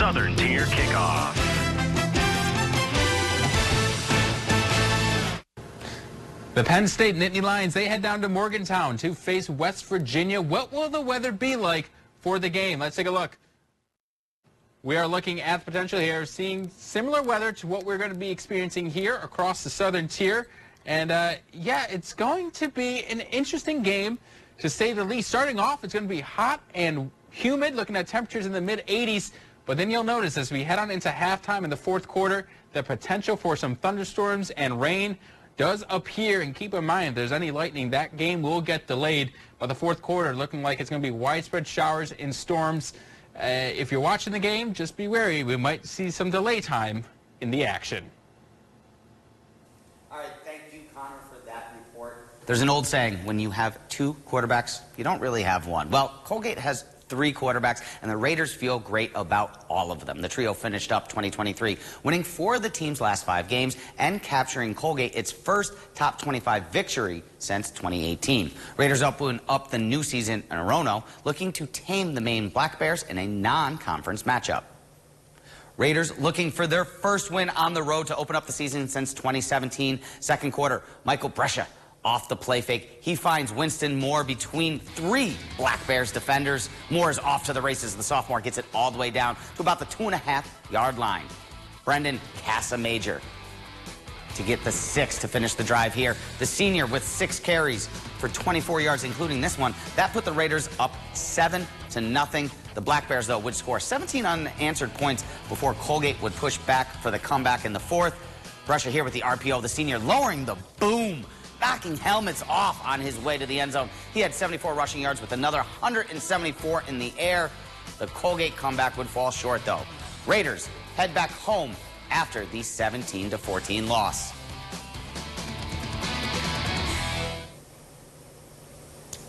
Southern Tier Kickoff. The Penn State Nittany Lions, they head down to Morgantown to face West Virginia. What will the weather be like for the game? Let's take a look. We are looking at the potential here, seeing similar weather to what we're going to be experiencing here across the Southern Tier. And, yeah, it's going to be an interesting game, to say the least. Starting off, it's going to be hot and humid, looking at temperatures in the mid-80s. But then you'll notice as we head on into halftime in the fourth quarter, the potential for some thunderstorms and rain does appear. And keep in mind, if there's any lightning, that game will get delayed. By the fourth quarter, looking like it's going to be widespread showers and storms. If you're watching the game, just be wary. We might see some delay time in the action. All right, thank you, Connor, for that report. There's an old saying, when you have two quarterbacks, you don't really have one. Well, Colgate has three quarterbacks, and the Raiders feel great about all of them. The trio finished up 2023, winning 4 of the team's last 5 games and capturing Colgate its first top 25 victory since 2018. Raiders open up the new season in Orono, looking to tame the Maine Black Bears in a non-conference matchup. Raiders looking for their first win on the road to open up the season since 2017. Second quarter, Michael Brescia off the play fake. He finds Winston Moore between 3 Black Bears defenders. Moore is off to the races. The sophomore gets it all the way down to about the 2.5-yard line. Brendan Casamajor to get the 6 to finish the drive here. The senior with 6 carries for 24 yards, including this one. That put the Raiders up 7-0. The Black Bears, though, would score 17 unanswered points before Colgate would push back for the comeback in the fourth. Brescia here with the RPO. The senior lowering the boom, knocking helmets off on his way to the end zone. He had 74 rushing yards with another 174 in the air. The Colgate comeback would fall short, though. Raiders head back home after the 17-14 loss.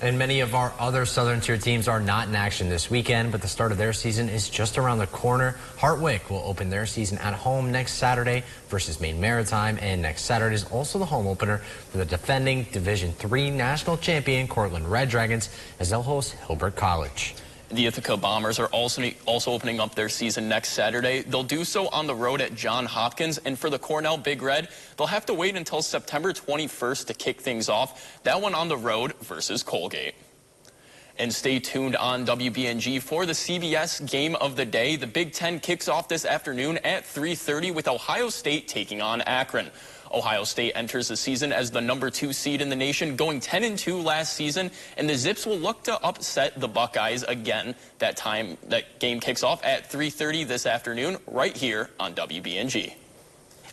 And many of our other Southern Tier teams are not in action this weekend, but the start of their season is just around the corner. Hartwick will open their season at home next Saturday versus Maine Maritime, and next Saturday is also the home opener for the defending Division III national champion Cortland Red Dragons, as they'll host Hilbert College. The Ithaca Bombers are also opening up their season next Saturday. They'll do so on the road at Johns Hopkins, and for the Cornell Big Red, they'll have to wait until September 21st to kick things off. That one on the road versus Colgate. And stay tuned on WBNG for the CBS Game of the Day. The Big Ten kicks off this afternoon at 3:30 with Ohio State taking on Akron. Ohio State enters the season as the #2 seed in the nation, going 10-2 last season, and the Zips will look to upset the Buckeyes again. That game kicks off at 3:30 this afternoon right here on WBNG.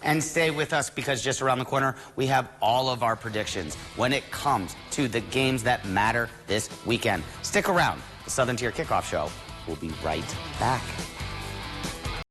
And stay with us, because just around the corner, we have all of our predictions when it comes to the games that matter this weekend. Stick around. The Southern Tier Kickoff Show will be right back.